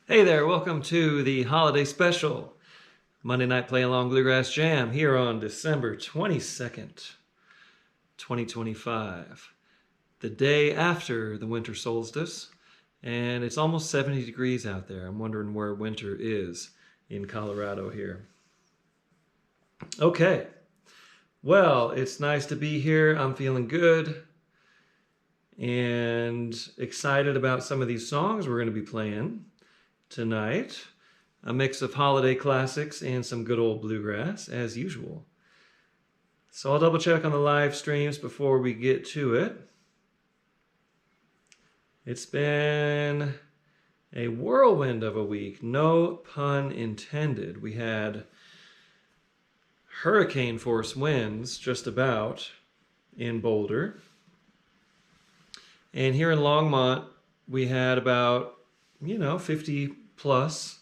Hey there, welcome to the holiday special Monday Night Playalong Bluegrass Jam here on December 22nd, 2025, the day after the winter solstice, and it's almost 70 degrees out there. I'm wondering where winter is in Colorado here. Okay, well, it's nice to be here. I'm feeling good and excited about some of these songs we're going to be playing tonight. A mix of holiday classics and some good old bluegrass, as usual. So I'll double check on the live streams before we get to it. It's been a whirlwind of a week, no pun intended. We had hurricane force winds just about in Boulder. And here in Longmont, we had about 50 plus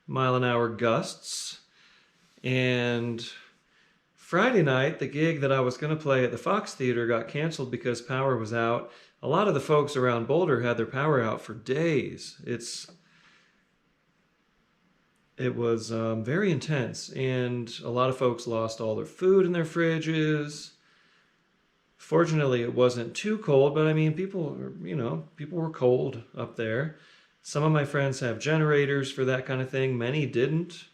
mile an hour gusts. And Friday night, the gig that I was going to play at the Fox Theater got canceled because power was out. A lot of the folks around Boulder had their power out for days. It was very intense, and a lot of folks lost all their food in their fridges. Fortunately, it wasn't too cold, but I mean, people were cold up there. Some of my friends have generators for that kind of thing. Many didn't.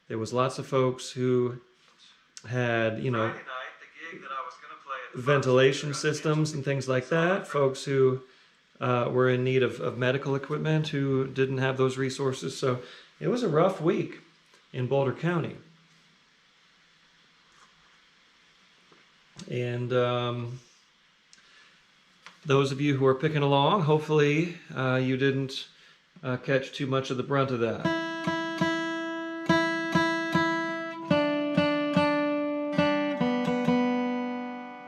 There was lots of folks who had, ventilation systems and things like that. Folks who were in need of medical equipment who didn't have those resources. So it was a rough week in Boulder County. And those of you who are picking along, hopefully you didn't catch too much of the brunt of that.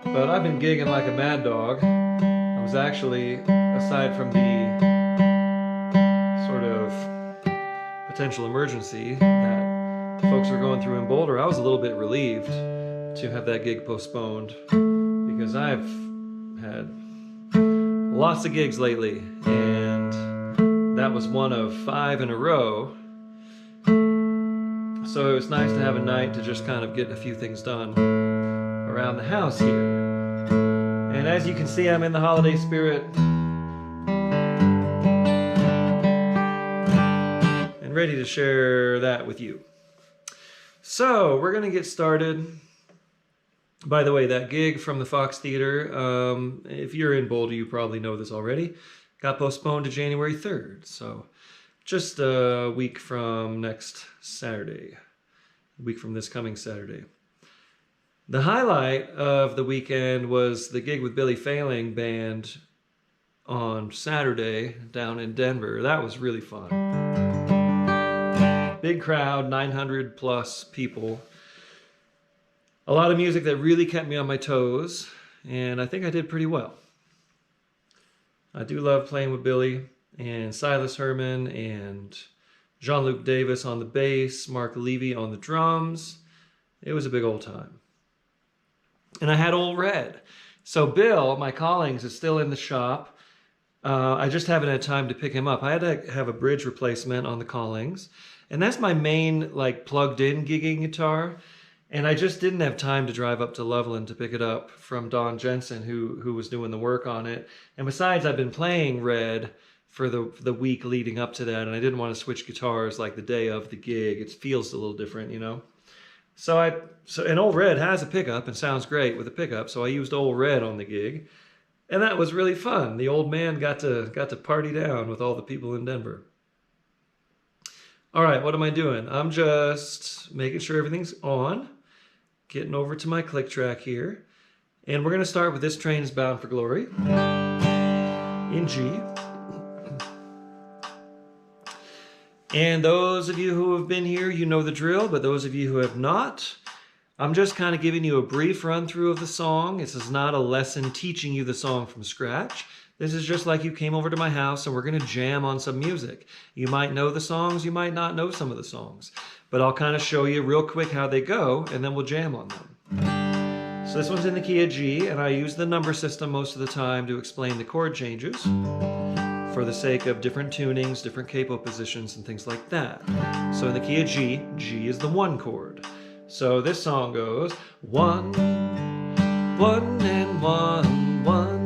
But I've been gigging like a mad dog. I was actually, aside from the sort of potential emergency that folks are going through in Boulder, I was a little bit relieved to have that gig postponed because I've had lots of gigs lately, and that was one of 5 in a row. So it was nice to have a night to just kind of get a few things done around the house here. And as you can see, I'm in the holiday spirit and ready to share that with you. So we're going to get started. By the way, that gig from the Fox Theater, if you're in Boulder, you probably know this already, got postponed to January 3rd. So just a week from next Saturday, a week from this coming Saturday. The highlight of the weekend was the gig with Billy Failing Band on Saturday down in Denver. That was really fun. Big crowd, 900 plus people. A lot of music that really kept me on my toes, and I think I did pretty well. I do love playing with Billy and Silas Herman and Jean-Luc Davis on the bass, Mark Levy on the drums. It was a big old time. And I had Old Red. So Bill, my Collings, is still in the shop. I just haven't had time to pick him up. I had to have a bridge replacement on the Collings, and that's my main plugged-in gigging guitar. And I just didn't have time to drive up to Loveland to pick it up from Don Jensen, who was doing the work on it. And besides, I've been playing Red for the week leading up to that, and I didn't want to switch guitars like the day of the gig. It feels a little different, So and Old Red has a pickup and sounds great with a pickup, so I used Old Red on the gig, and that was really fun. The old man got to party down with all the people in Denver. All right, what am I doing? I'm just making sure everything's on. Getting over to my click track here. And we're going to start with This Train is Bound for Glory in G. And those of you who have been here, you know the drill, but those of you who have not, I'm just kind of giving you a brief run through of the song. This is not a lesson teaching you the song from scratch. This is just like you came over to my house and we're going to jam on some music. You might know the songs, you might not know some of the songs. But I'll kind of show you real quick how they go, and then we'll jam on them. So this one's in the key of G, and I use the number system most of the time to explain the chord changes. for the sake of different tunings, different capo positions, and things like that. So in the key of G, G is the 1 chord. So this song goes 1, 1 and 1, 1.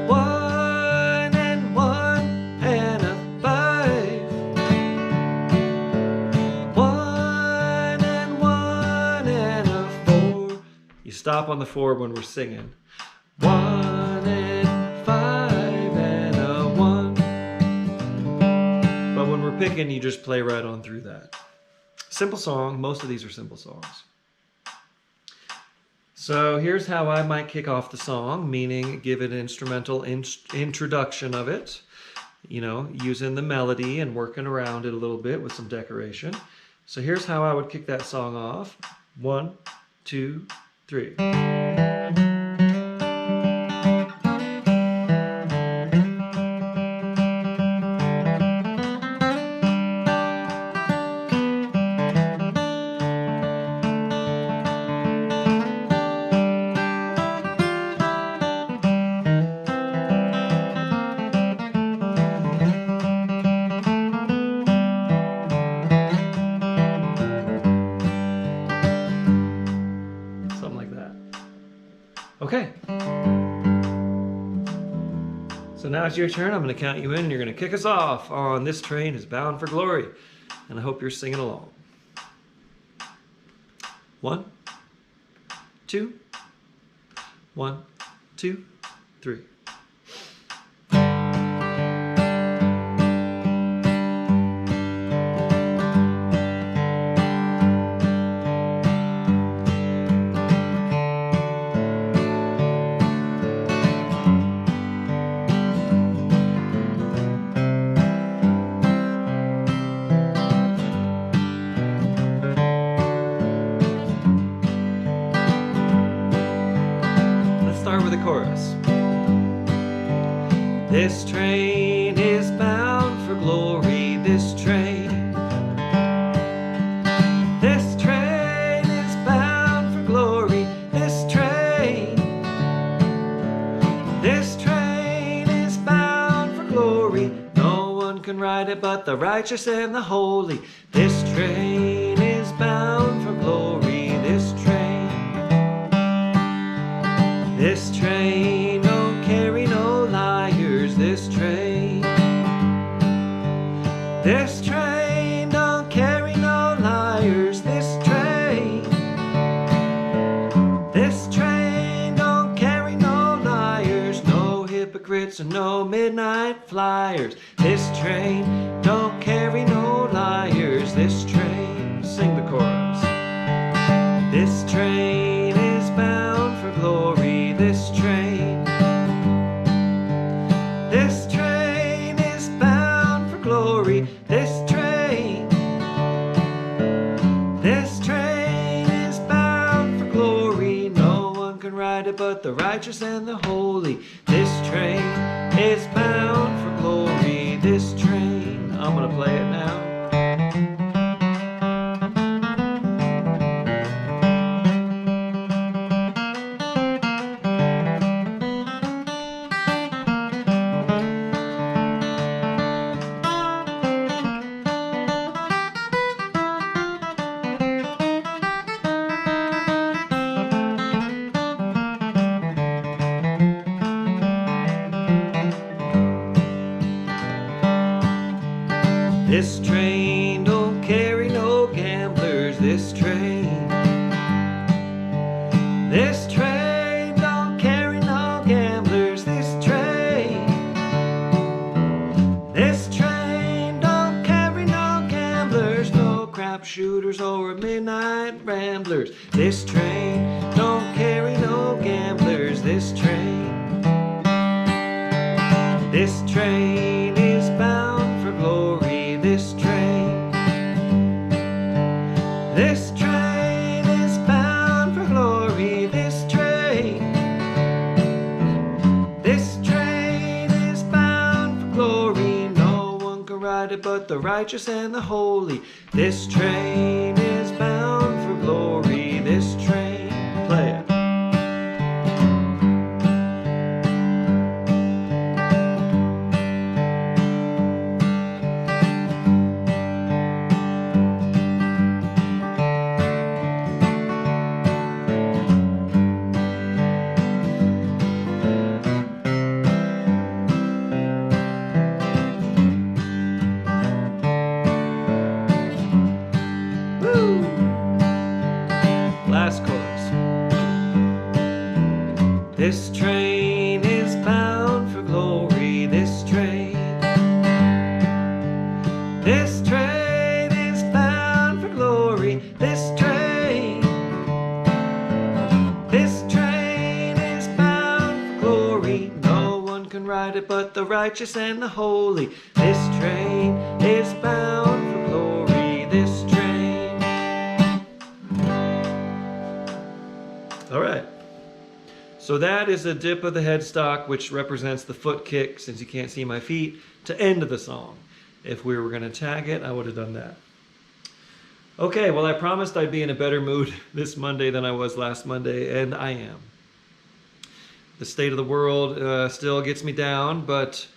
1 and 1 and a 5. 1 and 1 and a 4. You stop on the 4 when we're singing. 1 and 5 and a 1. But when we're picking, you just play right on through that. Simple song. Most of these are simple songs. So here's how I might kick off the song, meaning give it an instrumental introduction of it, you know, using the melody and working around it a little bit with some decoration. So here's how I would kick that song off. 1, 2, 3. Okay. So now it's your turn. I'm going to count you in and you're going to kick us off on This Train is Bound for Glory. And I hope you're singing along. 1, 2, 1, 2, 3. With the chorus. This train is bound for glory, this train. This train is bound for glory, this train. This train is bound for glory. No one can ride it but the righteous and the holy. This train is bound for glory, this train. This train don't carry no liars, this train. This train don't carry no liars, this train. This train don't carry no liars, no hypocrites and no midnight flyers. This train don't carry no liars, this train. Sing the chorus. This train is bound for glory, this train. This train is bound for glory, this train. This train is bound for glory. No one can ride it but the righteous and the holy. This train is bound for glory, this train. I'm gonna play it now. This train don't carry no gamblers, this train. This train don't carry no gamblers, this train. This train don't carry no gamblers, no crap shooters or midnight ramblers. This train don't carry no gamblers, this train. This train is bound for glory, this train. This train is bound for glory, this train. This train is bound for glory. No one can ride it but the righteous and the holy. This train is bound for glory, this train. Play it. but the righteous and the holy. This train is bound for glory, this train. All right. So that is a dip of the headstock, which represents the foot kick, since you can't see my feet, to end of the song. If we were going to tag it, I would have done that. Okay, well, I promised I'd be in a better mood this Monday than I was last Monday, and I am. The state of the world still gets me down, but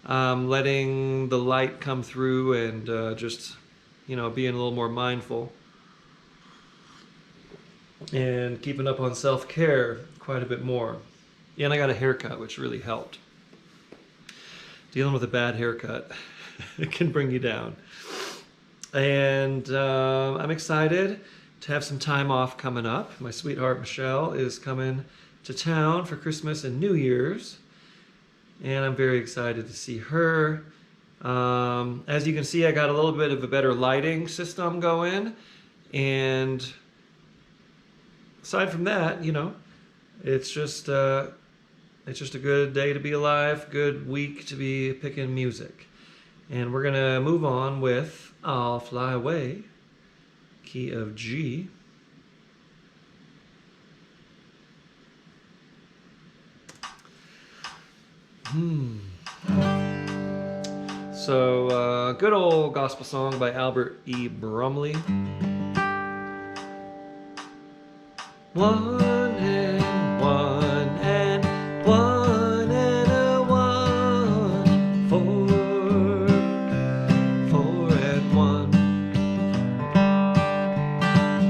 I'm letting the light come through and just, being a little more mindful and keeping up on self-care quite a bit more. Yeah, and I got a haircut, which really helped. Dealing with a bad haircut, it can bring you down. And I'm excited to have some time off coming up. My sweetheart Michelle is coming to town for Christmas and New Year's, and I'm very excited to see her. As you can see, I got a little bit of a better lighting system going, and aside from that, it's just a good day to be alive, good week to be picking music. And we're gonna move on with I'll Fly Away, key of G. So, good old gospel song by Albert E. Brumley. One and one and one and a one, four and one.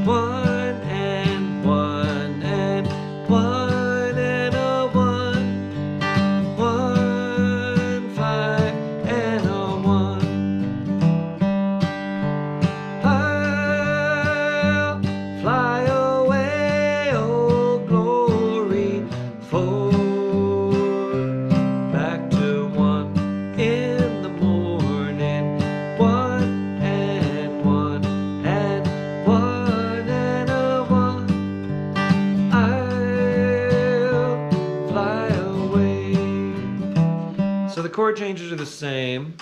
One and one and one and a one, 5 and a one. I'll fly away, oh glory, 4 back to 1 in the morning. 1 and 1 and 1 and a 1. I'll fly away. So the chord changes are the same.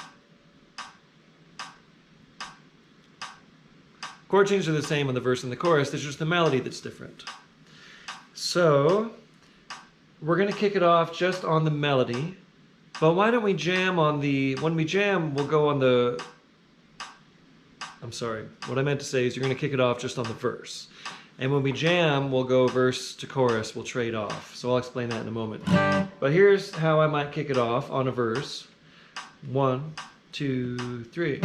Chord changes are the same on the verse and the chorus. There's just the melody that's different. So we're going to kick it off just on the melody. But why don't we jam on the... When we jam, we'll go on the... I'm sorry. What I meant to say is you're going to kick it off just on the verse. And when we jam, we'll go verse to chorus. We'll trade off. So I'll explain that in a moment. But here's how I might kick it off on a verse. 1, 2, 3.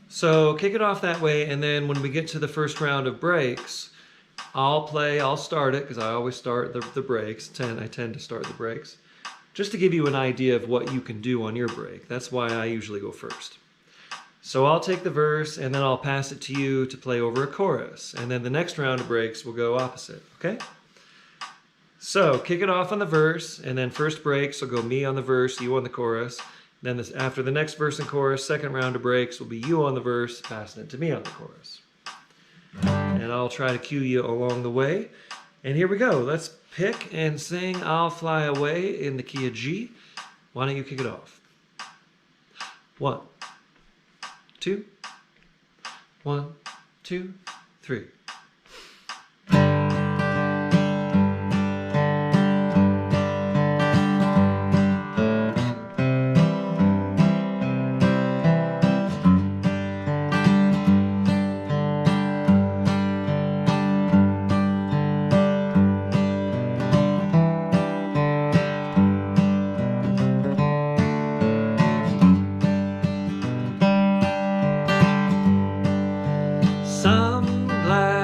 So kick it off that way, and then when we get to the first round of breaks, I'll start it, because I always start the breaks. I tend to start the breaks, just to give you an idea of what you can do on your break. That's why I usually go first. So I'll take the verse, and then I'll pass it to you to play over a chorus. And then the next round of breaks will go opposite, okay? So kick it off on the verse, and then first breaks will go me on the verse, you on the chorus. Then after the next verse and chorus, second round of breaks will be you on the verse, passing it to me on the chorus. And I'll try to cue you along the way. And here we go. Let's pick and sing I'll Fly Away in the key of G. Why don't you kick it off? 1, 2, 1, 2, 3. Some glad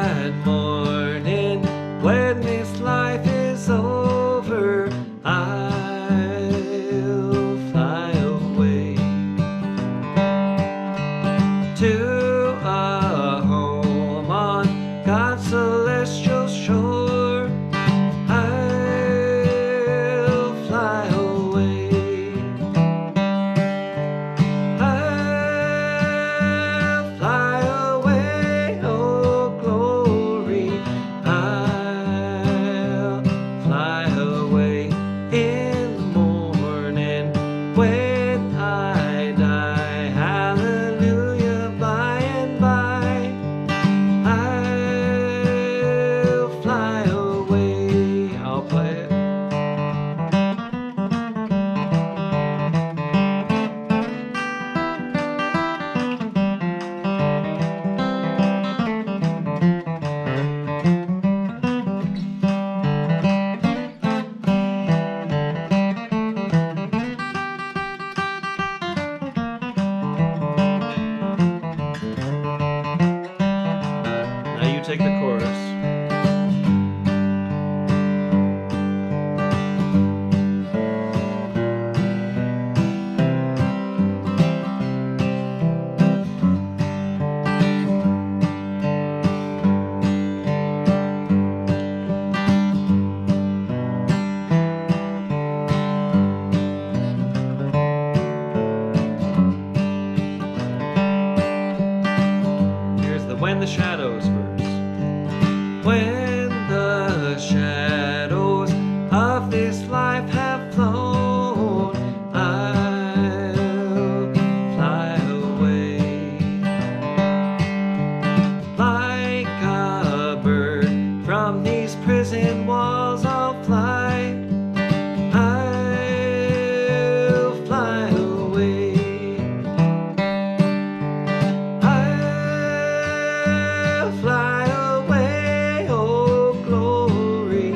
find the shadows first. When the shadows of this life have flown, I'll fly away. Like a bird from these prison walls, I'll fly. I'll fly away. I'll fly away, oh glory.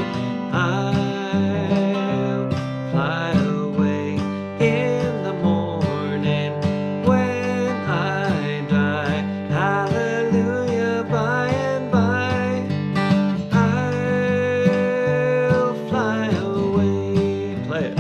I'll fly away in the morning when I die. Hallelujah, by and by. I'll fly away. Play it.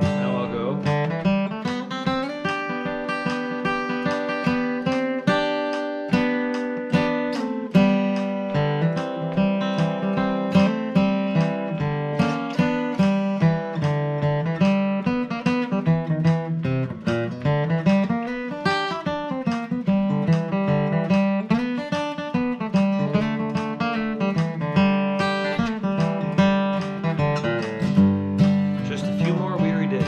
Now I'll go. Just a few more weary days.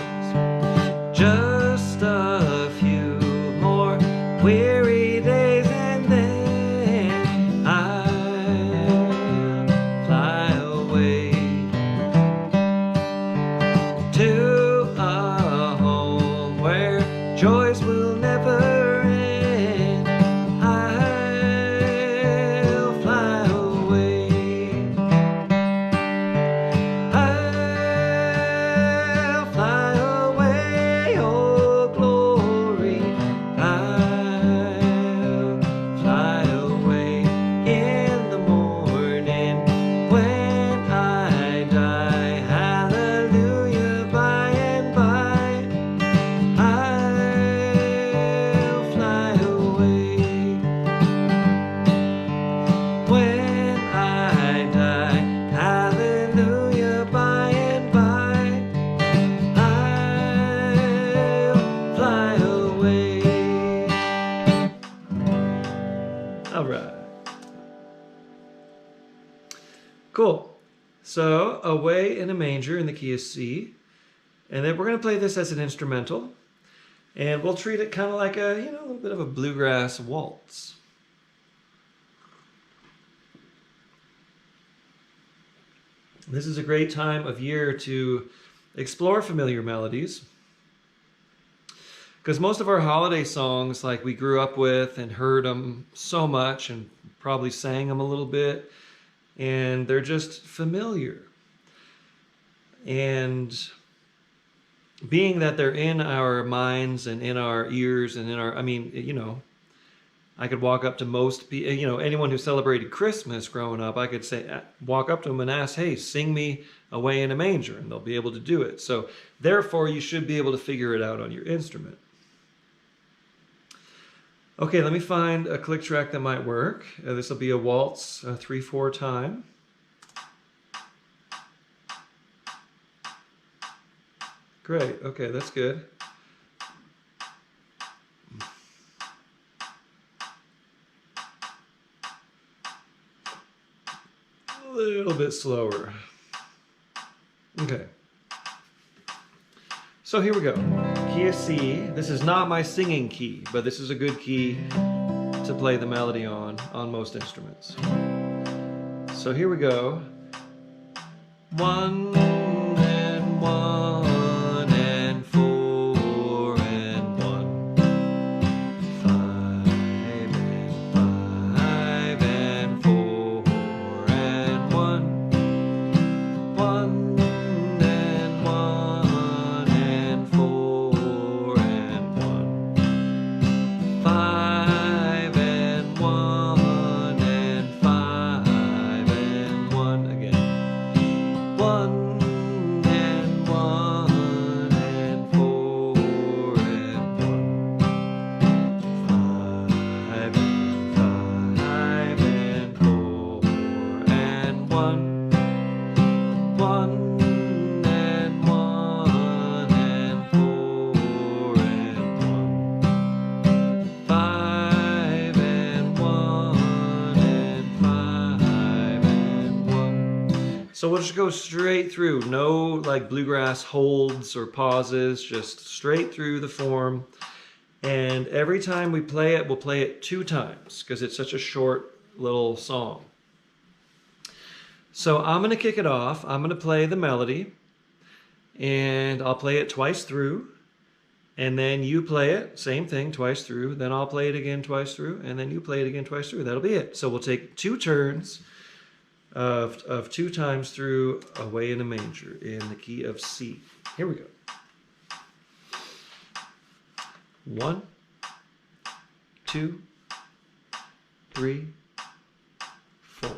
Just a few more weary days, and then I'll fly away to a home where joys will never end. I'll fly away. I'll fly away, oh glory. I'll fly away in the morning when I die. Hallelujah, by and by. I'll fly away when I die. Hallelujah, by and by. I'll fly away. All right. Cool. So, Away in a Manger in the key of C. And then we're going to play this as an instrumental. And we'll treat it kind of like a, a little bit of a bluegrass waltz. This is a great time of year to explore familiar melodies, because most of our holiday songs, like, we grew up with and heard them so much and probably sang them a little bit, and they're just familiar. And being that they're in our minds and in our ears and in our, I could walk up to most people, anyone who celebrated Christmas growing up, I could walk up to them and ask, hey, sing me Away in a Manger, and they'll be able to do it. So therefore, you should be able to figure it out on your instrument. Okay, let me find a click track that might work. This will be a waltz, 3/4 time. Great, okay, that's good. A little bit slower. Okay. So here we go. Key of C. This is not my singing key, but this is a good key to play the melody on most instruments. So here we go. 1 and 1 and 4 and 1. 5 and 5 and 4 and 1. 1 and 1 and 4 and 1. 5 and 1 and 5 and 1 again. 1 1, 1 and 1 and 4 and 1, 5 and 1 and 5 and 1. So we'll just go straight through. No like bluegrass holds or pauses, just straight through the form. And every time we play it, we'll play it 2 times because it's such a short little song. So I'm going to kick it off. I'm going to play the melody, and I'll play it twice through, and then you play it, same thing, twice through, then I'll play it again twice through, and then you play it again twice through. That'll be it. So we'll take 2 turns of 2 times through Away in a Manger in the key of C. Here we go. 1, 2, 3, 4.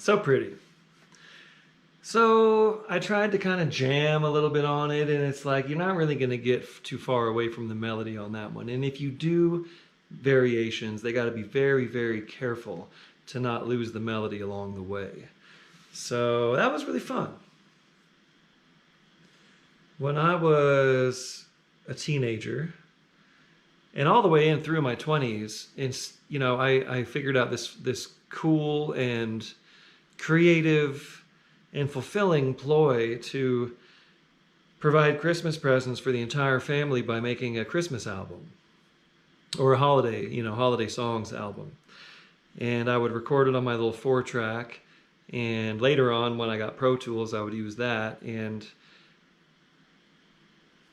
So pretty. So I tried to kind of jam a little bit on it, and it's like you're not really going to get too far away from the melody on that one. And if you do variations, they got to be very, very careful to not lose the melody along the way. So that was really fun. When I was a teenager, and all the way in through my 20s, I figured out this cool and creative and fulfilling ploy to provide Christmas presents for the entire family by making a Christmas album or a holiday songs album. And I would record it on my little 4-track, and later on when I got Pro Tools, I would use that and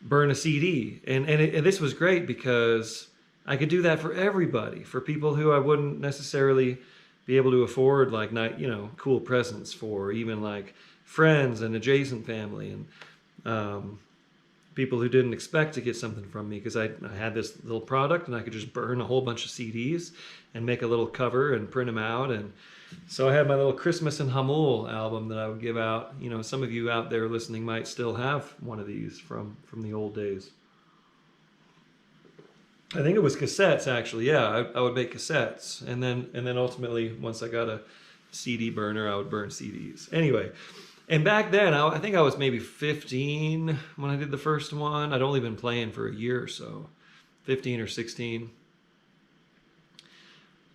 burn a CD. And this was great because I could do that for everybody, for people who I wouldn't necessarily be able to afford like cool presents for, even like friends and adjacent family and people who didn't expect to get something from me, because I had this little product and I could just burn a whole bunch of CDs and make a little cover and print them out. And so I had my little Christmas in Hamul album that I would give out. Some of you out there listening might still have one of these from the old days. I think it was cassettes, actually. Yeah, I would make cassettes, and then ultimately, once I got a CD burner, I would burn CDs. Anyway, and back then, I think I was maybe 15 when I did the first one. I'd only been playing for a year or so, 15 or 16.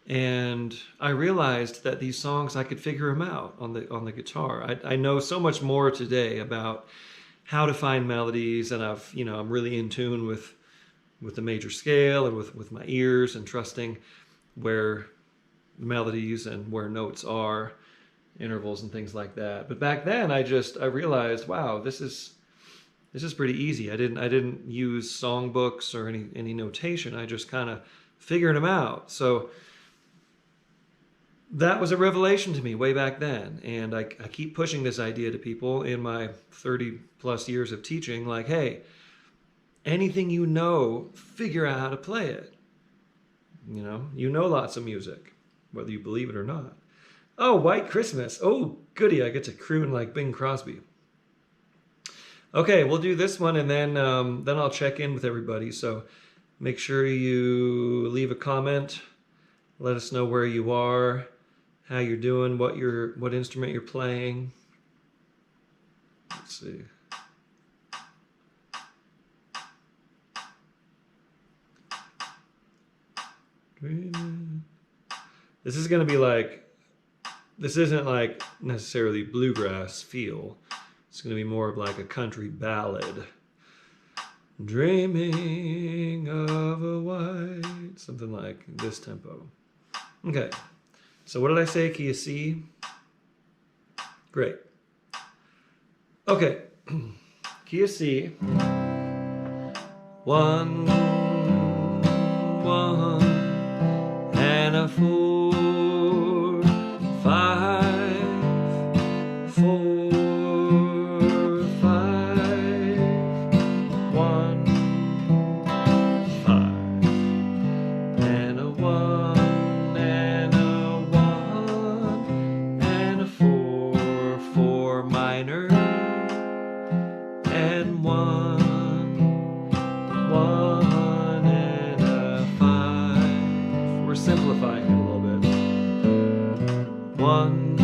And I realized that these songs, I could figure them out on the guitar. I know so much more today about how to find melodies, and I'm really in tune with the major scale and with my ears, and trusting where melodies and where notes are, intervals and things like that. But back then I realized, wow, this is pretty easy. I didn't use songbooks or any notation. I just kind of figured them out. So that was a revelation to me way back then. And I keep pushing this idea to people in my 30 plus years of teaching, like, hey, anything you know, figure out how to play it. You know lots of music, whether you believe it or not. Oh, White Christmas. Oh, goody, I get to croon like Bing Crosby. Okay, we'll do this one, and then I'll check in with everybody. So make sure you leave a comment. Let us know where you are, how you're doing, what instrument you're playing. Let's see. This is going to be this isn't like necessarily bluegrass feel. It's going to be more of like a country ballad. Dreaming of a white, something like this tempo. Okay, so what did I say, key of C? Great. Okay, key of C. 1, 1, and a 4, 5, 4, 5, 1, 5, and a 1, and a 1, and a 4, 4 minor, and 1, 1, and a 5. We're simplifying it a little bit. 1,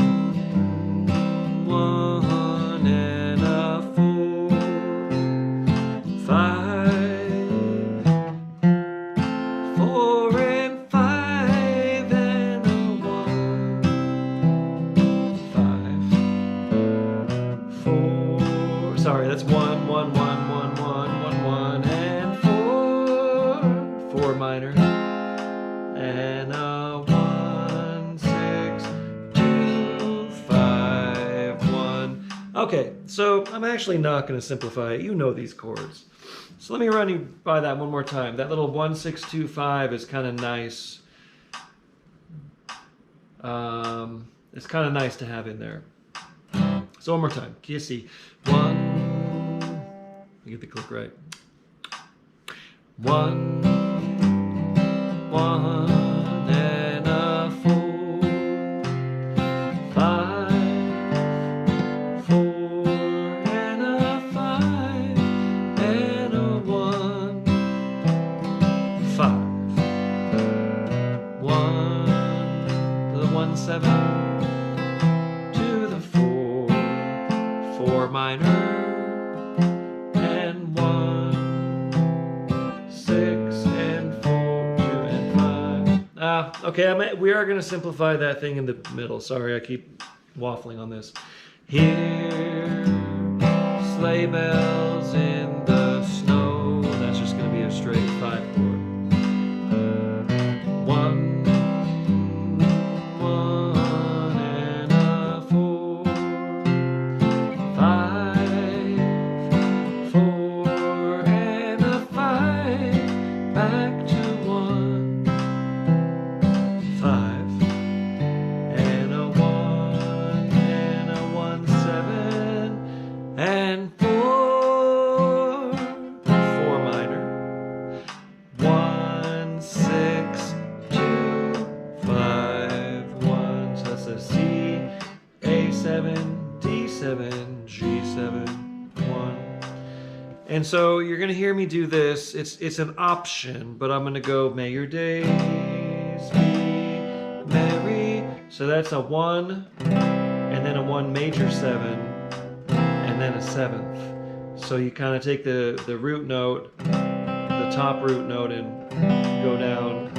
1, and a 4, 5, 4 and 5, and a 1, 5, 4. Sorry, that's 1, 1, 1, 1, 1, 1, 1, and 4, 4 minor, and a 1, 6, 2, 5, 1. Okay, so I'm actually not going to simplify it. You know these chords. So let me run you by that one more time. That little 1, 6, 2, 5 is kind of nice. It's kind of nice to have in there. So one more time. Key of C. 1. Let me get the click right. 1, 1, and a 4, 5. 7 to the 4, 4 minor, and 1, 6, and 4, 2, and 5. Okay, we are going to simplify that thing in the middle. Sorry, I keep waffling on this. Hear sleigh bells in the snow. That's just going to be a straight 5 chord. 1, 1, and a 4, 5, 4, and a 5, back to 1, 5, and a 1, and a 1, 7, and 4, 4 minor, 1, 6, 2, 5, 1. So that's a C, A7, D7, G7, 1. And so you're going to hear me do this. It's an option, but I'm going to go, may your days be merry. So that's a 1, and then a 1 major 7, and then a 7th. So you kind of take the root note, the top root note, and go down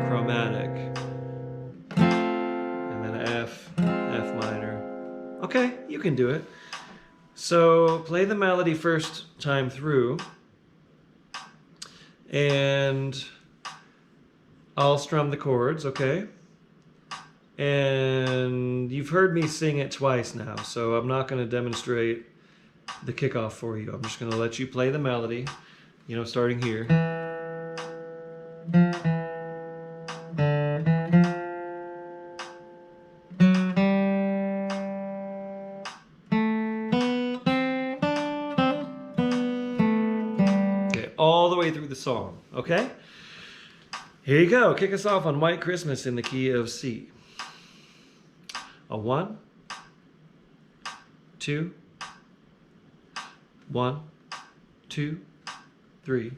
chromatic. And then F, F minor. Okay, you can do it. So play the melody first time through, and I'll strum the chords, okay? And you've heard me sing it twice now, so I'm not going to demonstrate the kickoff for you. I'm just going to let you play the melody, you know, starting here. Okay, all the way through the song, okay? Here you go. Kick us off on White Christmas in the key of C. A 1, 2, 1, 2, 3.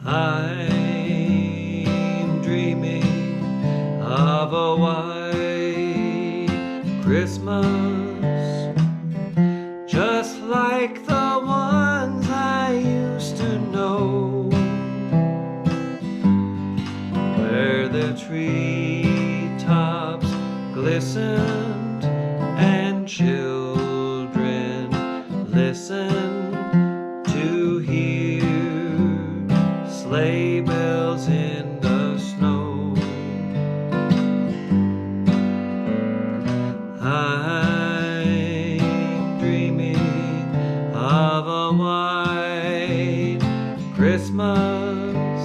I'm dreaming of a white Christmas, just like the ones I used to know, where the treetops glistened and children listened to hear sleigh bells in the snow. I'm dreaming of a white Christmas,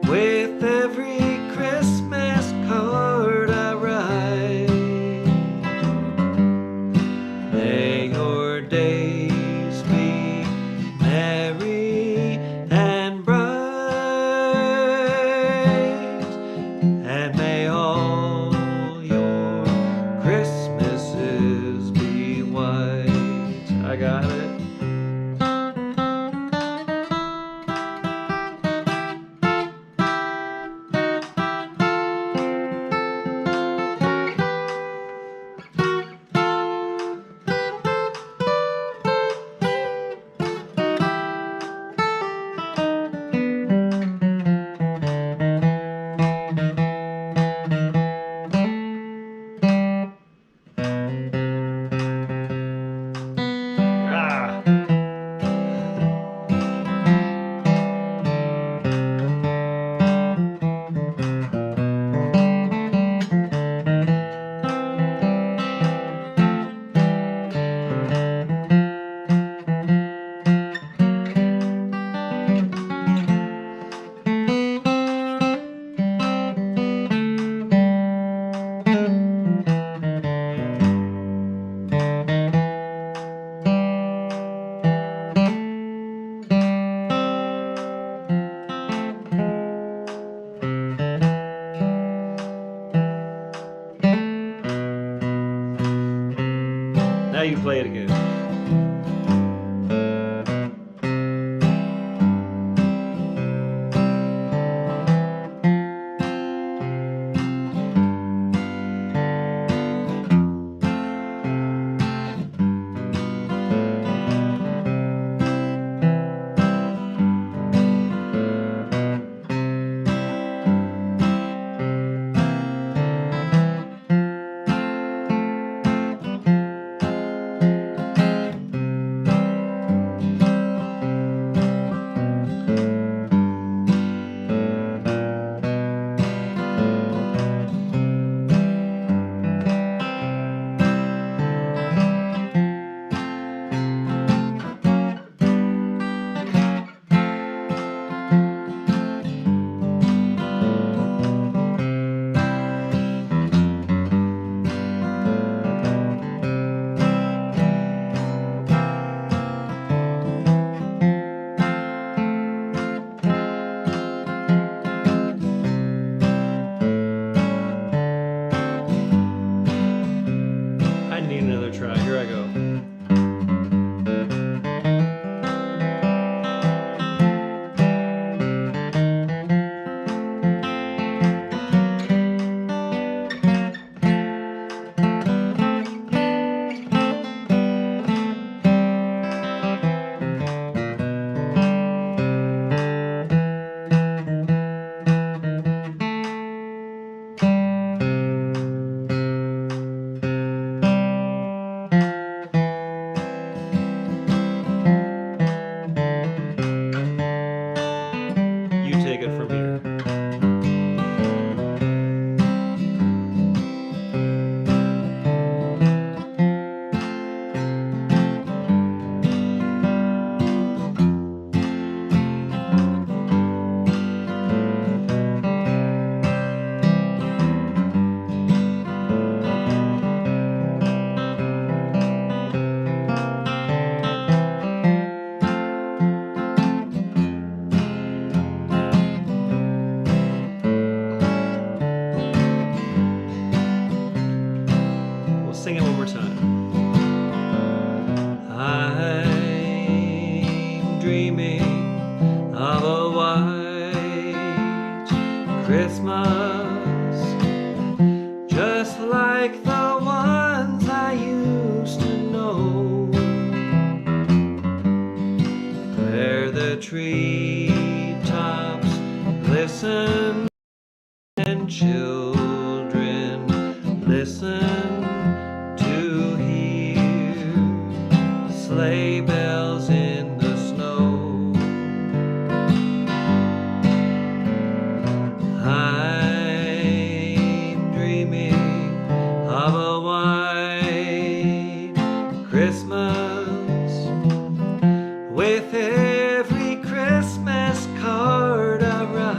with every Christmas card I write. May your days Now you play it again. Sing it one more time. I'm dreaming of a white Christmas, just like the ones I used to know, where the treetops glisten and children listen to hear sleigh bells in the snow. I'm dreaming of a white Christmas, with every Christmas card I write.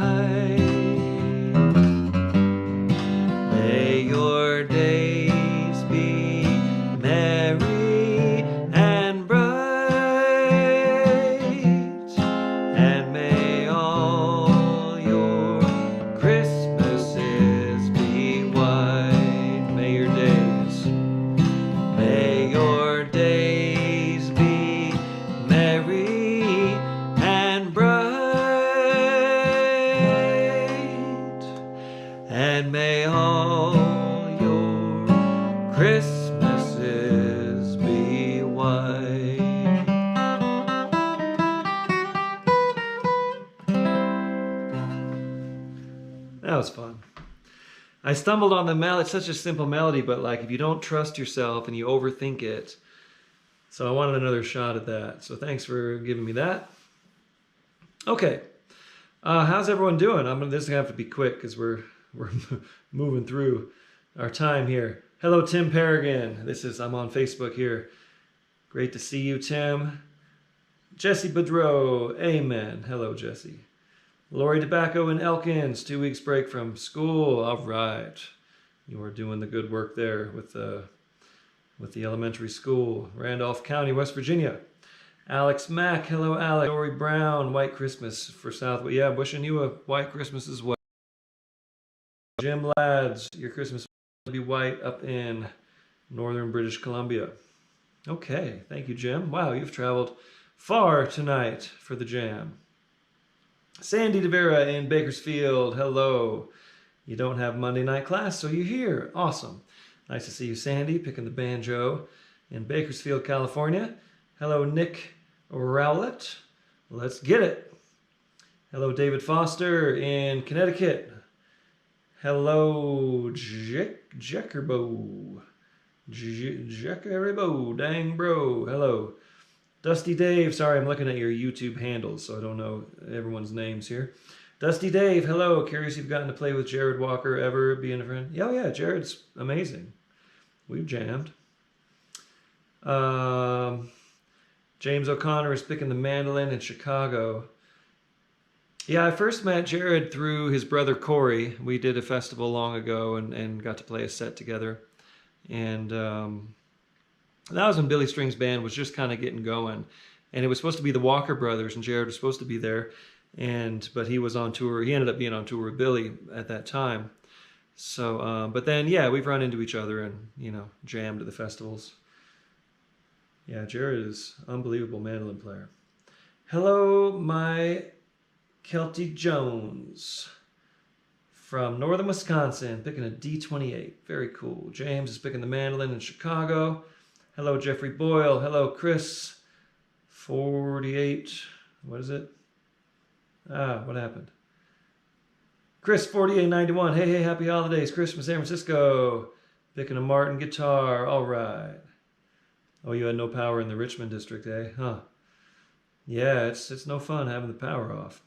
May your days be merry and bright, and may all your Christmases be white. May your days be merry and bright, and may all your Christmases be white. That was fun. I stumbled on the melody. It's such a simple melody, but like if you don't trust yourself and you overthink it, so I wanted another shot at that. So thanks for giving me that. Okay, how's everyone doing? This is gonna have to be quick because we're moving through our time here. Hello, Tim Paragon. I'm on Facebook here. Great to see you, Tim. Jesse Boudreau. Amen. Hello, Jesse. Lori Tobacco in Elkins. 2 weeks break from school. All right. You are doing the good work there with the elementary school. Randolph County, West Virginia. Alex Mack. Hello, Alex. Lori Brown. White Christmas for South. Yeah, wishing you a white Christmas as well. Jim Lads. Your Christmas will be white up in northern British Columbia. Okay, thank you, Jim. Wow, you've traveled far tonight for the jam. Sandy DeVera in Bakersfield, hello. You don't have Monday night class, so you're here. Awesome. Nice to see you, Sandy, picking the banjo in Bakersfield, California. Hello, Nick Rowlett. Let's get it. Hello, David Foster in Connecticut. Hello, Jeckerbo. Jeckerbo, dang bro. Hello. Dusty Dave, sorry, I'm looking at your YouTube handles, so I don't know everyone's names here. Dusty Dave, hello. Curious if you've gotten to play with Jared Walker ever, being a friend. Oh yeah, Jared's amazing. We've jammed. James O'Connor is picking the mandolin in Chicago. Yeah, I first met Jared through his brother Corey. We did a festival long ago and got to play a set together. And that was when Billy String's band was just kind of getting going. And it was supposed to be the Walker Brothers, and Jared was supposed to be there. But he was on tour. He ended up being on tour with Billy at that time. So, but then, yeah, we've run into each other and, jammed at the festivals. Yeah, Jared is an unbelievable mandolin player. Hello, my Kelty Jones from northern Wisconsin, picking a D28. Very cool. James is picking the mandolin in Chicago. Hello, Jeffrey Boyle. Hello, Chris. 48. What is it? What happened? Chris, 4891. Hey, happy holidays. Chris from San Francisco. Picking a Martin guitar. All right. Oh, you had no power in the Richmond district, eh? Huh. Yeah, it's no fun having the power off.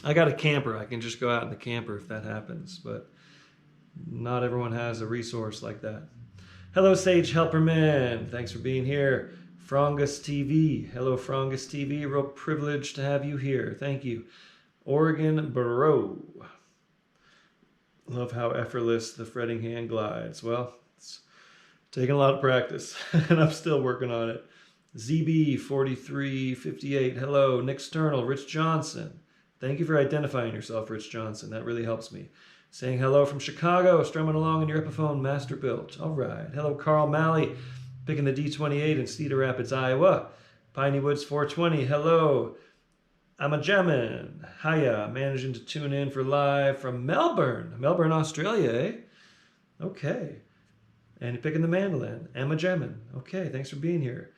I got a camper. I can just go out in the camper if that happens, but not everyone has a resource like that. Hello, Sage Helperman. Thanks for being here. Frongus TV. Hello, Frongus TV. Real privileged to have you here. Thank you. Oregon Bro. Love how effortless the fretting hand glides. Well, it's taking a lot of practice, and I'm still working on it. ZB4358. Hello, Nick Sternal. Rich Johnson. Thank you for identifying yourself, Rich Johnson. That really helps me. Saying hello from Chicago, strumming along in your Epiphone Master Built. All right. Hello, Carl Malley, picking the D28 in Cedar Rapids, Iowa. Piney Woods 420. Hello. I'm a jammin'. Hiya. Managing to tune in for live from Melbourne. Melbourne, Australia, eh? Okay. And you're picking the mandolin. I'm a jammin'. Okay, thanks for being here.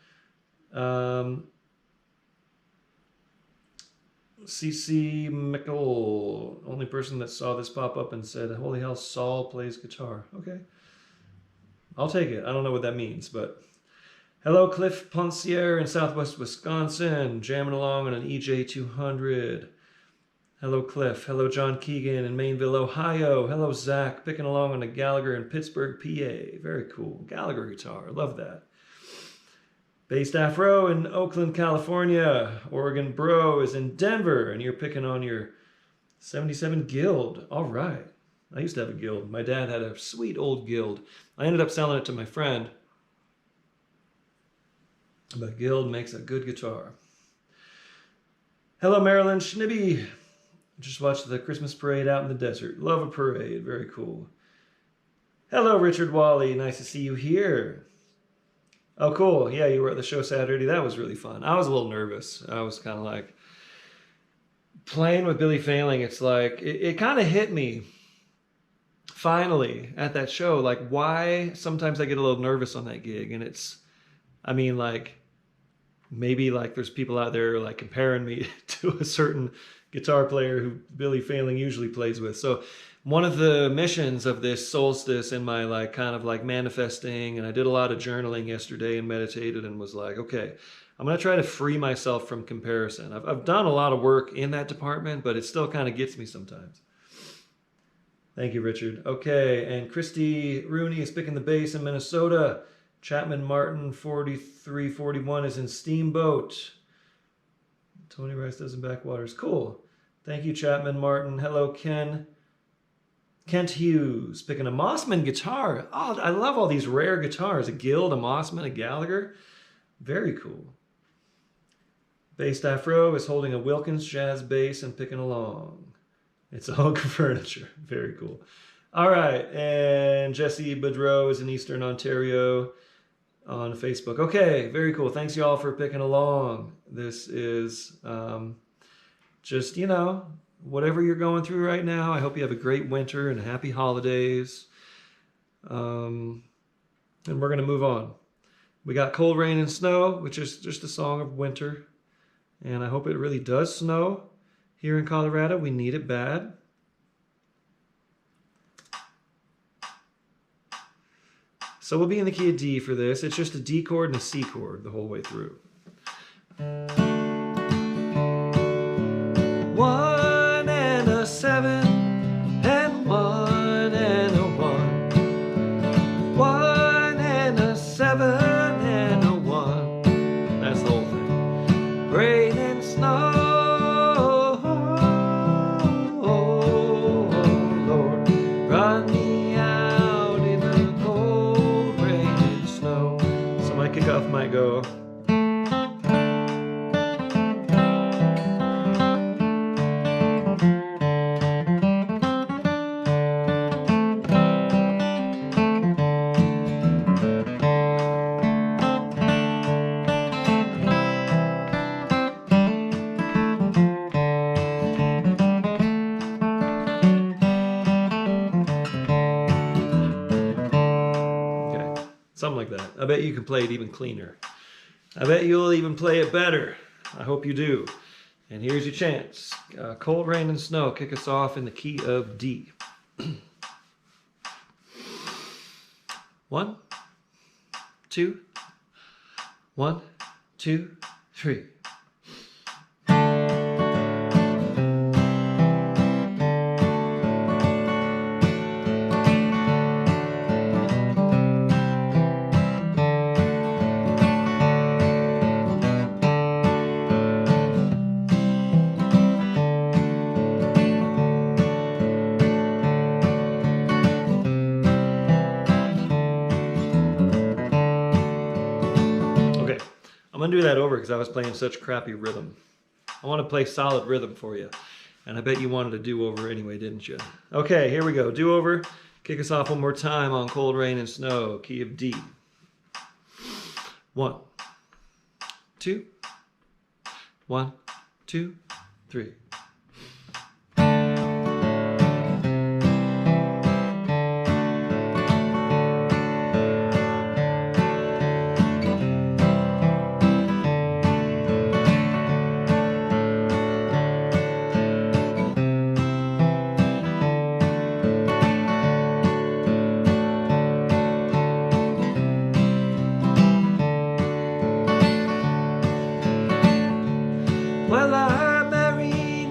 CC Mickle, only person that saw this pop up and said, holy hell, Saul plays guitar. Okay. I'll take it. I don't know what that means, but... Hello, Cliff Poncier in southwest Wisconsin, jamming along on an EJ200. Hello, Cliff. Hello, John Keegan in Mainville, Ohio. Hello, Zach, picking along on a Gallagher in Pittsburgh, PA. Very cool. Gallagher guitar. Love that. Based Afro in Oakland, California. Oregon Bro is in Denver, and you're picking on your 77 Guild. All right. I used to have a Guild. My dad had a sweet old Guild. I ended up selling it to my friend. But Guild makes a good guitar. Hello, Marilyn Schnibby. Just watched the Christmas parade out in the desert. Love a parade. Very cool. Hello, Richard Wally. Nice to see you here. Oh, cool. Yeah, you were at the show Saturday. That was really fun. I was a little nervous. I was kind of like, playing with Billy Failing, it's like, it kind of hit me, finally, at that show, like, why sometimes I get a little nervous on that gig. And it's, I mean, like, maybe, like, there's people out there, like, comparing me to a certain guitar player who Billy Failing usually plays with. So one of the missions of this solstice in my, like, kind of like manifesting, and I did a lot of journaling yesterday and meditated and was like, okay, I'm going to try to free myself from comparison. I've done a lot of work in that department, but it still kind of gets me sometimes. Thank you, Richard. Okay, and Christy Rooney is picking the bass in Minnesota. Chapman Martin 4341 is in Steamboat. Tony Rice does in Backwaters. Cool. Thank you, Chapman Martin. Hello, Ken. Kent Hughes picking a Mossman guitar. Oh, I love all these rare guitars. A Guild, a Mossman, a Gallagher. Very cool. Based Afro is holding a Wilkins jazz bass and picking along. It's a hunk of furniture. Very cool. All right, and Jesse Boudreau is in Eastern Ontario. on Facebook. Okay, very cool. Thanks y'all for picking along. This is just, whatever you're going through right now. I hope you have a great winter and happy holidays. And we're going to move on. We got Cold Rain and Snow, which is just a song of winter. And I hope it really does snow here in Colorado. We need it bad. So we'll be in the key of D for this. It's just a D chord and a C chord the whole way through. 1 and a 7 and 1 and a 1. 1 and a 7 and a 1. That's the whole thing. Rain and snow. Oh, Lord, run me out in the cold rain and snow. So my kickoff might go. Something like that. I bet you can play it even cleaner. I bet you'll even play it better. I hope you do. And here's your chance. Cold Rain and Snow, kick us off in the key of D. 1, 2, 1, 2, 3. I'm going to do that over because I was playing such crappy rhythm. I want to play solid rhythm for you. And I bet you wanted a do-over anyway, didn't you? Okay, here we go. Do-over. Kick us off one more time on Cold Rain and Snow, key of D. 1, 2, 1, 2, 3. Well, I married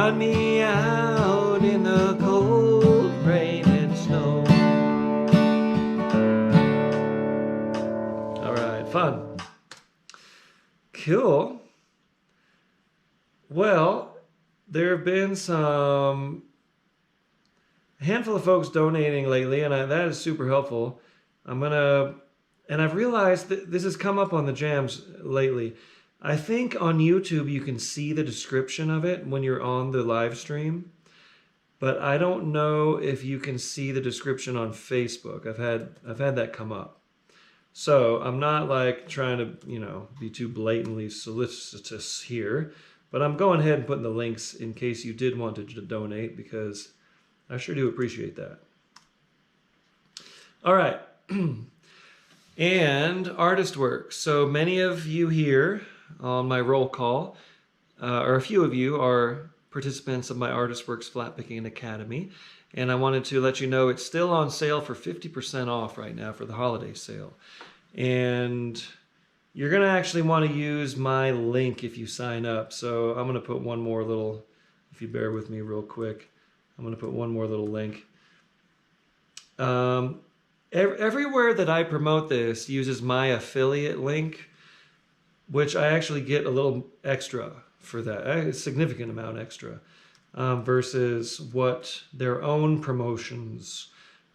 find me out in the cold rain and snow. All right, fun. Cool. Well, there have been a handful of folks donating lately, and that is super helpful. And I've realized that this has come up on the jams lately. I think on YouTube you can see the description of it when you're on the live stream, but I don't know if you can see the description on Facebook. I've had that come up. So I'm not like trying to, be too blatantly solicitous here, but I'm going ahead and putting the links in case you did want to donate, because I sure do appreciate that. All right. And artist work. So many of you here on my roll call, or a few of you, are participants of my Artist Works Flat Picking Academy. And I wanted to let you know it's still on sale for 50% off right now for the holiday sale. And you're going to actually want to use my link if you sign up. So I'm going to put one more little, if you bear with me real quick, I'm going to put one more little link. Everywhere that I promote this uses my affiliate link, which I actually get a little extra for that, a significant amount extra, versus what their own promotions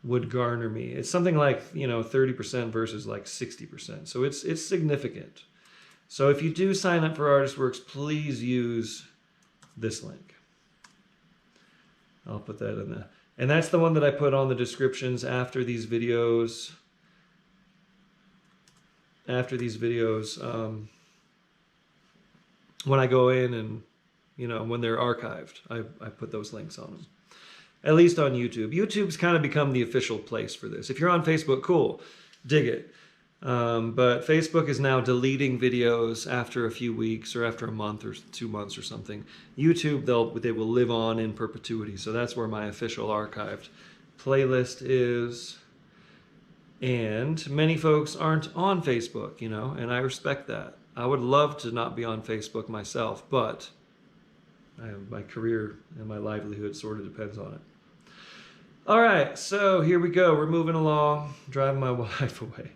would garner me. It's something like 30% versus like 60%. So it's significant. So if you do sign up for Artist Works, please use this link. I'll put that in there. And that's the one that I put on the descriptions after these videos. When I go in and, when they're archived, I put those links on them. At least on YouTube. YouTube's kind of become the official place for this. If you're on Facebook, cool, dig it. But Facebook is now deleting videos after a few weeks or after a month or 2 months or something. YouTube, they will live on in perpetuity. So that's where my official archived playlist is. And many folks aren't on Facebook, and I respect that. I would love to not be on Facebook myself, but my career and my livelihood sort of depends on it. All right, so here we go. We're moving along, driving my wife away.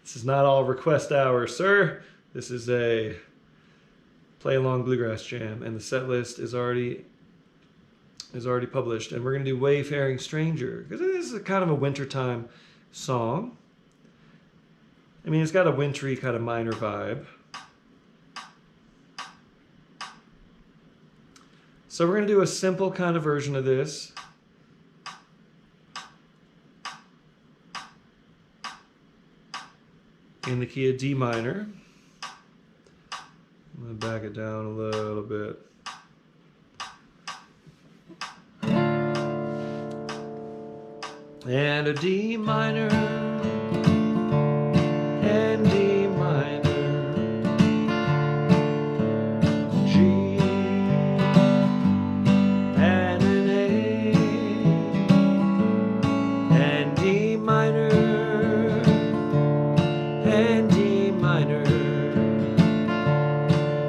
This is not all request hours, sir. This is a Playalong Bluegrass jam, and the set list is already published. And we're going to do Wayfaring Stranger, because it is a kind of a wintertime song. I mean, it's got a wintry kind of minor vibe. So we're going to do a simple kind of version of this. In the key of D minor. I'm going to back it down a little bit. And a D minor, and D minor, G, and an A, and D minor, and D minor,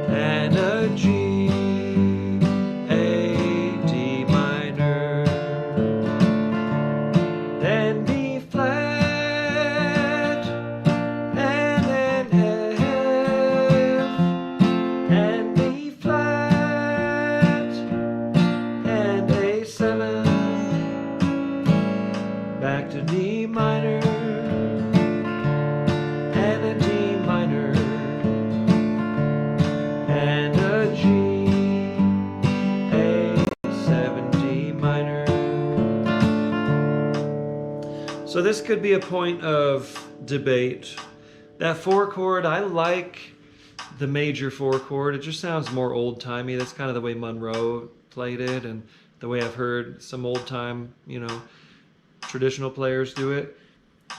and a G, A, D minor, then B flat, and an F, and B flat, and A7, back to D minor, and a D minor, and a G, A7, D minor. So this could be a point of debate. That 4 chord, I like the major 4 chord. It just sounds more old-timey. That's kind of the way Monroe played it, and the way I've heard some old-time, traditional players do it.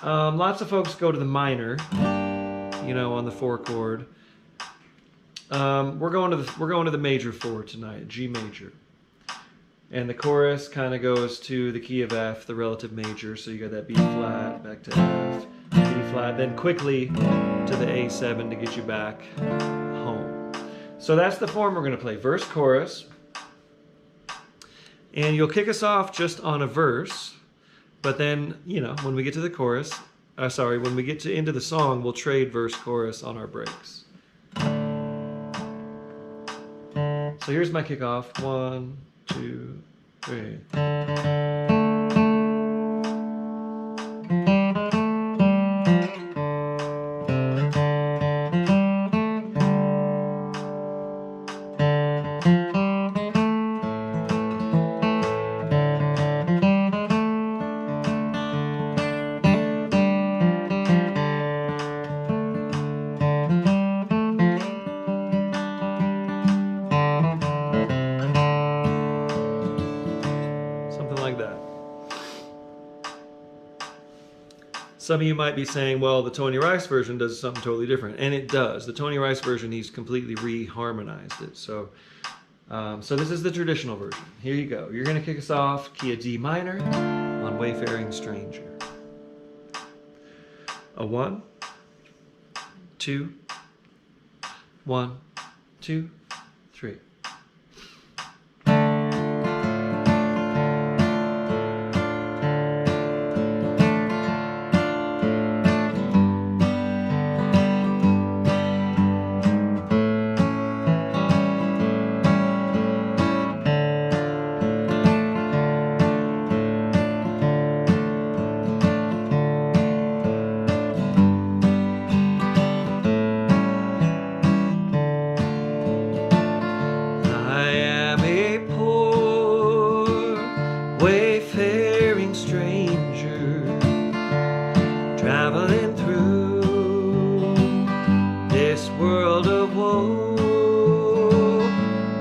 Lots of folks go to the minor, on the 4 chord. We're going to the major 4 tonight, G major. And the chorus kind of goes to the key of F, the relative major. So you got that B flat, back to F, B flat, then quickly to the A7 to get you back home. So that's the form we're going to play. Verse, chorus. And you'll kick us off just on a verse, but then, when we get to the chorus, when we get to into the song, we'll trade verse chorus on our breaks. So here's my kickoff. 1, 2, 3. Some of you might be saying, well, the Tony Rice version does something totally different. And it does. The Tony Rice version, he's completely reharmonized it. So this is the traditional version. Here you go. You're going to kick us off, key of D minor on Wayfaring Stranger. A 1, 2, 1, 2, 3. Wayfaring stranger, traveling through this world of woe.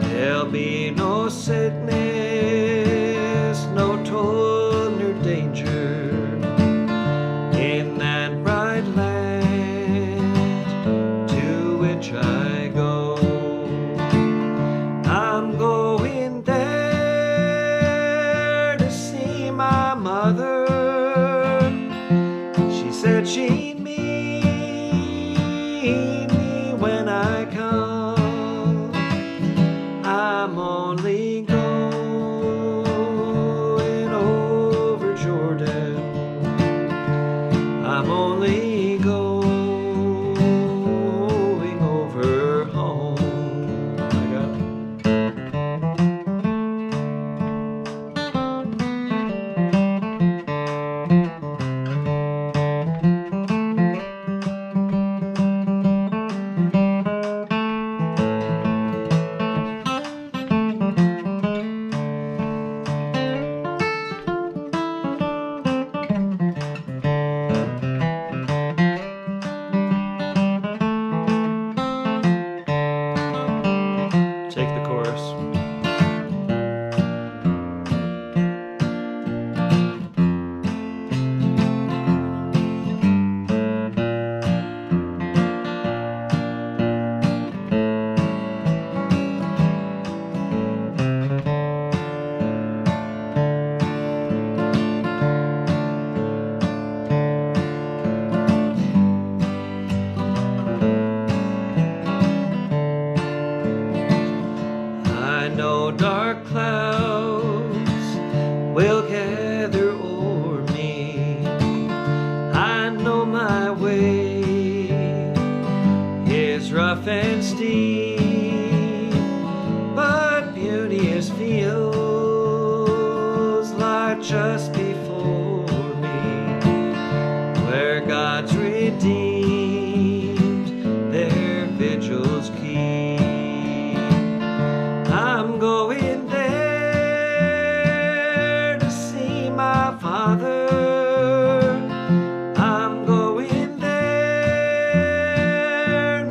There'll be no sickness, no toil nor danger in that bright land to which I go. I'm going there. My mother, she said she'd meet me when I come. I'm only going over Jordan. I'm only going over home. Take the chorus. No dark clouds will gather o'er me. I know my way is rough and steep, but beauteous fields lie just before me, where God's redeemed their vigils keep. I'm going there to see my Father. I'm going there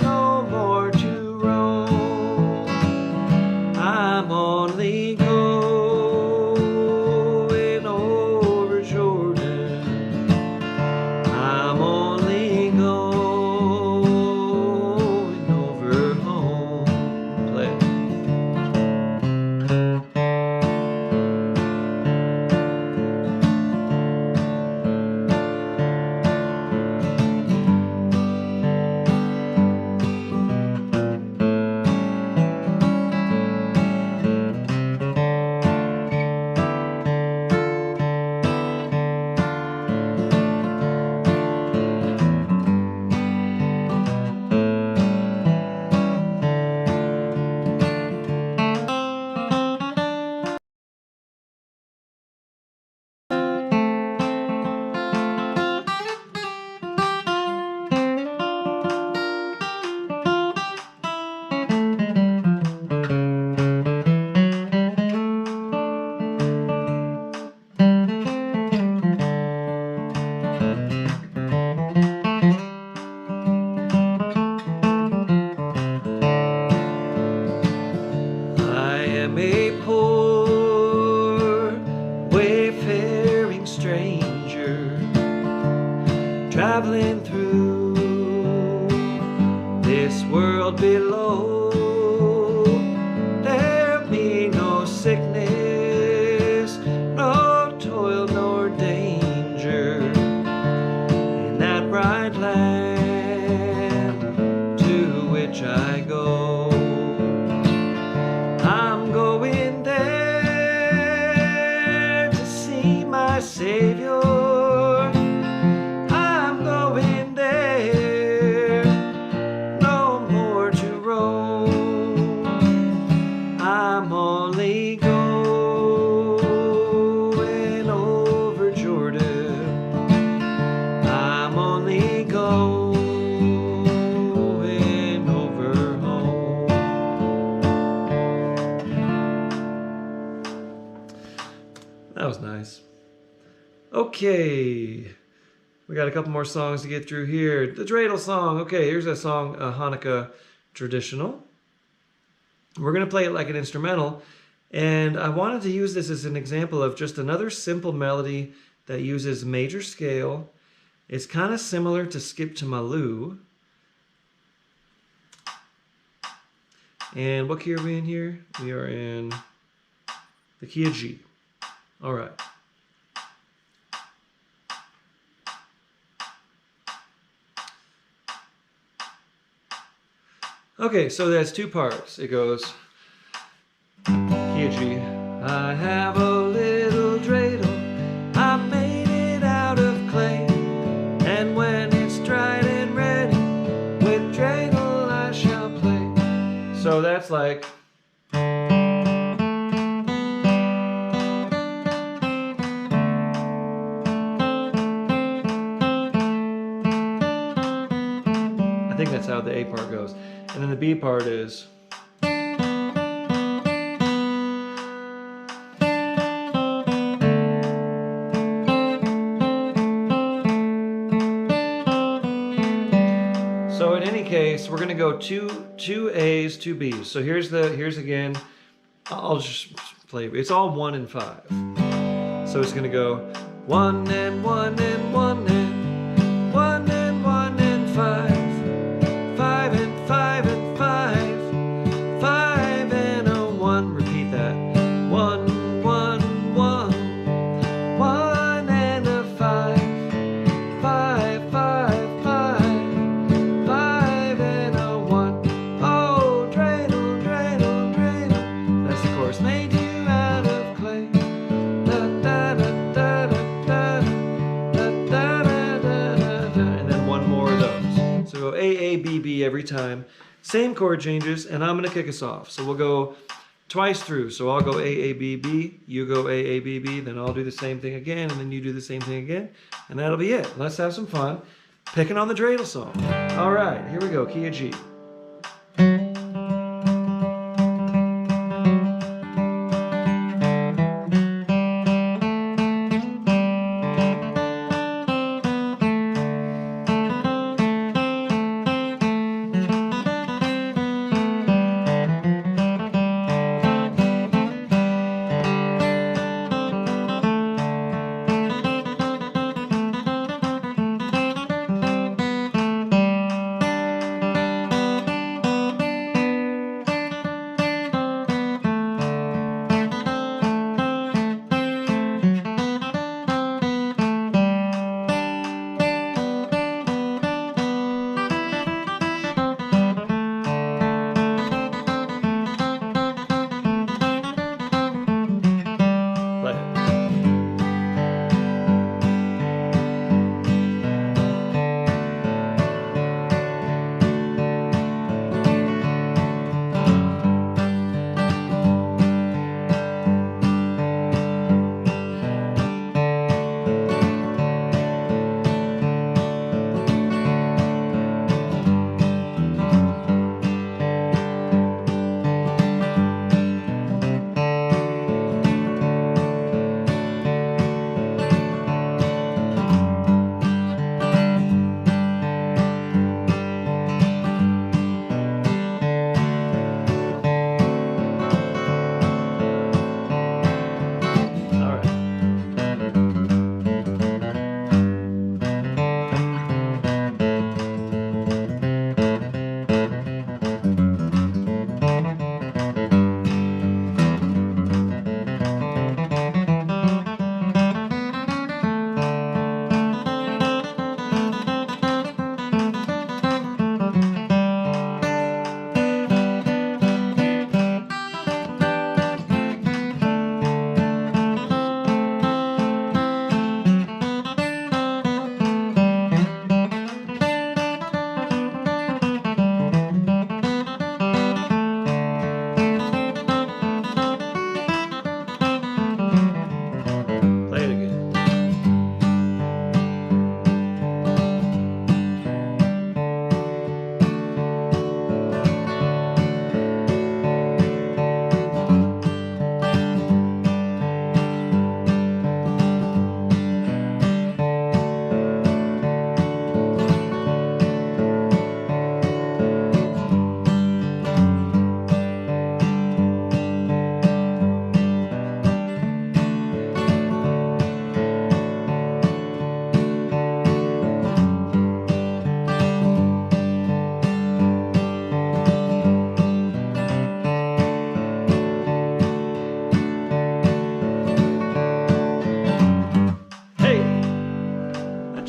no more to roam. I'm only going over Jordan. I'm only going over home. Play it. was nice. Okay. We got a couple more songs to get through here. The Dreidel Song. Okay, here's a song, a Hanukkah traditional. We're going to play it like an instrumental. And I wanted to use this as an example of just another simple melody that uses major scale. It's kind of similar to Skip to Malou. And what key are we in here? We are in the key of G. All right. Okay, so that's two parts. It goes key of G. I have a little dreidel, I made it out of clay, and when it's dried and ready, with dreidel I shall play. So that's like I think that's how the A part goes. And then the B part is so in any case, we're going to go two A's, two B's. So here's again, I'll just play. It's all 1 and 5. So it's going to go 1 and 1 and 1 and 1 and 1 and 5. 5 and 5 and 5. 5 and a 1. Repeat that. 1, 1, 1. 1 and a 5. 5, 5, 5. 5 and a 1. Oh, dreidel, dreidel, dreidel. That's the chorus. Made you out of clay. Da da da da da da da da da da. And then one more of those. So go A, B, B every time. Same chord changes, and I'm going to kick us off. So we'll go twice through. So I'll go A, B, B, you go A, B, B, then I'll do the same thing again, and then you do the same thing again, and that'll be it. Let's have some fun picking on the Dreidel Song. All right, here we go, key of G.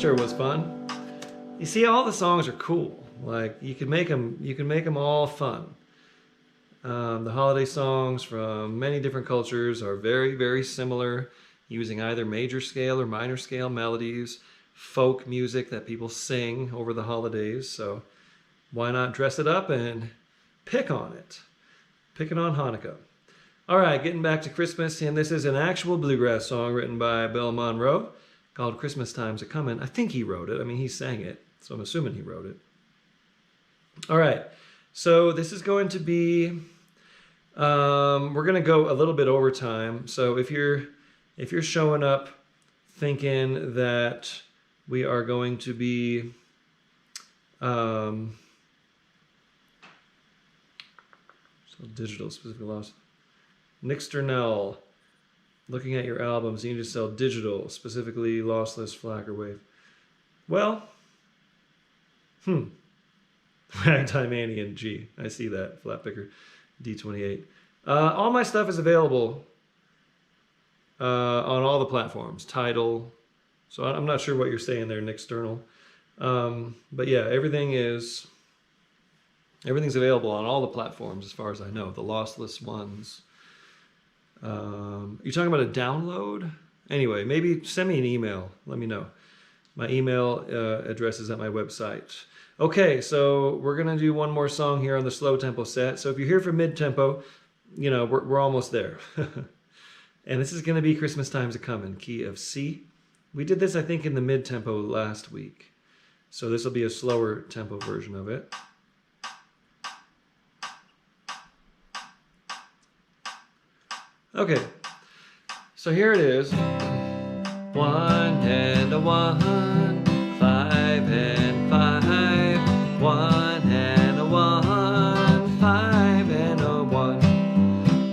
Sure was fun. You see, all the songs are cool. Like you can make them all fun. The holiday songs from many different cultures are very, very similar, using either major scale or minor scale melodies, folk music that people sing over the holidays. So why not dress it up and pick on it? Picking on Hanukkah. All right, getting back to Christmas, and this is an actual bluegrass song written by Bill Monroe called Christmas Time's a Comin'. I think he wrote it. I mean, he sang it, so I'm assuming he wrote it. All right, so this is going to be, we're going to go a little bit over time. So if you're showing up thinking that we are going to be, so digital specifically lost. Nick Sternell, looking at your albums, you need to sell digital, specifically lossless, FLAC, or Wave. Well, Ragtime Annie and G. I see that. Flat Picker, D28. All my stuff is available on all the platforms. Tidal. So I'm not sure what you're saying there, Nick Sternell. But yeah, everything's available on all the platforms as far as I know. The lossless ones. You're talking about a download? Anyway, maybe send me an email. Let me know. My email address is at my website. Okay, so we're going to do one more song here on the slow tempo set. So if you're here for mid-tempo, you know, we're almost there. And this is going to be Christmas Time's a Comin', key of C. We did this, I think, in the mid-tempo last week. So this will be a slower tempo version of it. Okay, so here it is. 1 and a 1, 5 and 5, 1 and a 1, 5 and a 1,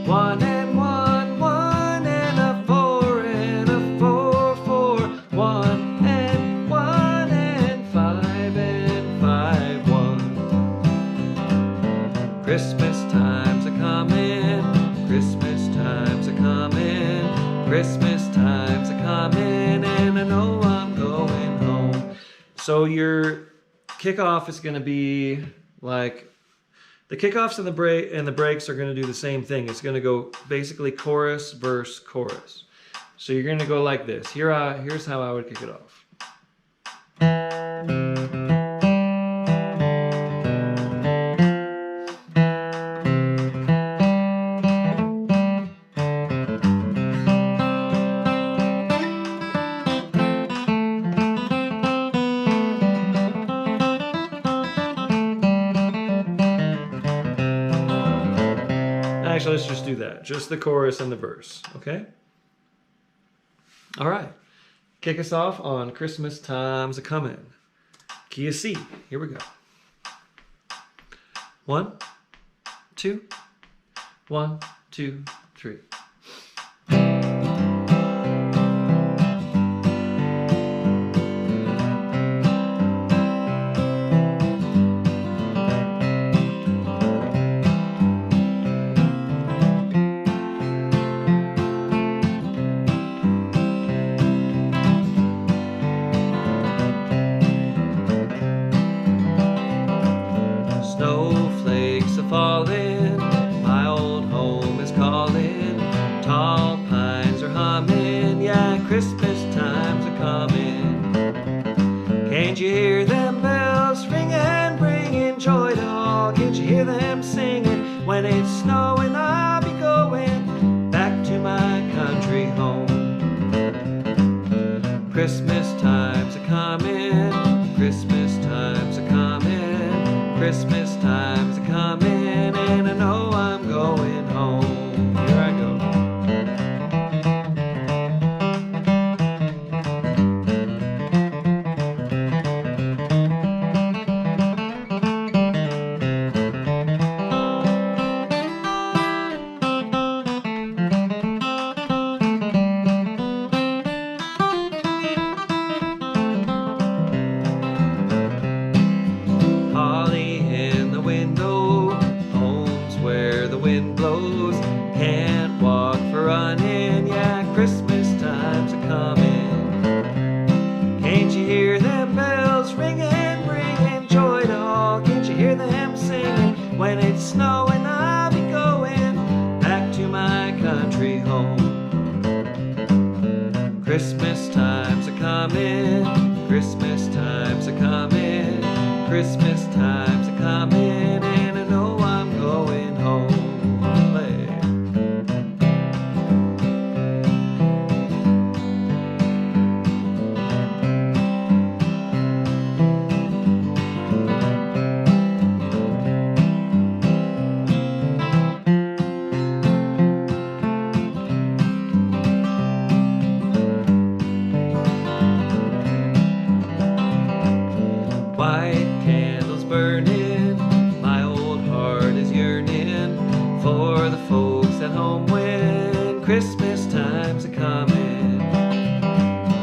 1 and 1, 1 and a 4 and a 4, 4, 1 and 1 and 5 and 5, 1. Christmas time's a comin', Christmas time's a comin', Christmas time's a comin', and I know I'm going home. So your kickoff is going to be like, the kickoffs and the breaks are going to do the same thing. It's going to go basically chorus, verse, chorus. So you're going to go like this. Here's how I would kick it off. Actually, let's just do that. Just the chorus and the verse, okay? All right. Kick us off on Christmas Time's a Comin'. Key of C. Here we go. 1, 2, 1, 2, 3. Snowflakes are falling, my old home is calling, tall pines are humming, yeah, Christmas time's a comin'. Can't you hear them bells ringing, bringing joy to all? Can't you hear them singing? When it's snowing, I'll be going back to my country home. Christmas time's a comin', Christmas time's a comin', Christmas time's a comin', and I know I'm going home. Here I go. Holly in the window, homes where the wind blows, can't walk for running, yeah, Christmas time's a comin'. Can't you hear the folks at home when Christmas time's a-comin'.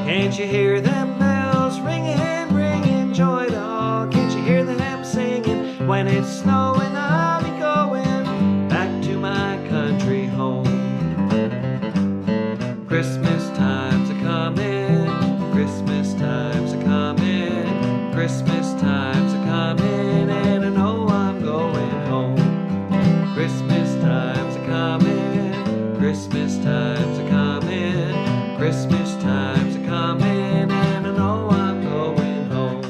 Can't you hear them bells ringing, bringing joy to all? Can't you hear them singing? When it's snowing, I'll be going back to my country home. Christmas time's a-comin', Christmas time's a-comin', Christmas time's a-comin', and I know I'm going home. Christmas time's a-comin', Christmas time's a-comin', Christmas time's a-comin', and I know I'm going home.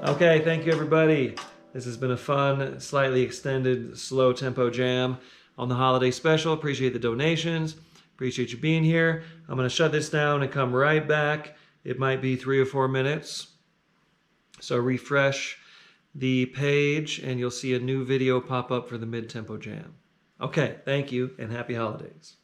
Okay, thank you everybody. This has been a fun, slightly extended, slow tempo jam on the holiday special. Appreciate the donations. Appreciate you being here. I'm going to shut this down and come right back. It might be 3 or 4 minutes. So refresh the page and you'll see a new video pop up for the mid-tempo jam. Okay, thank you and happy holidays.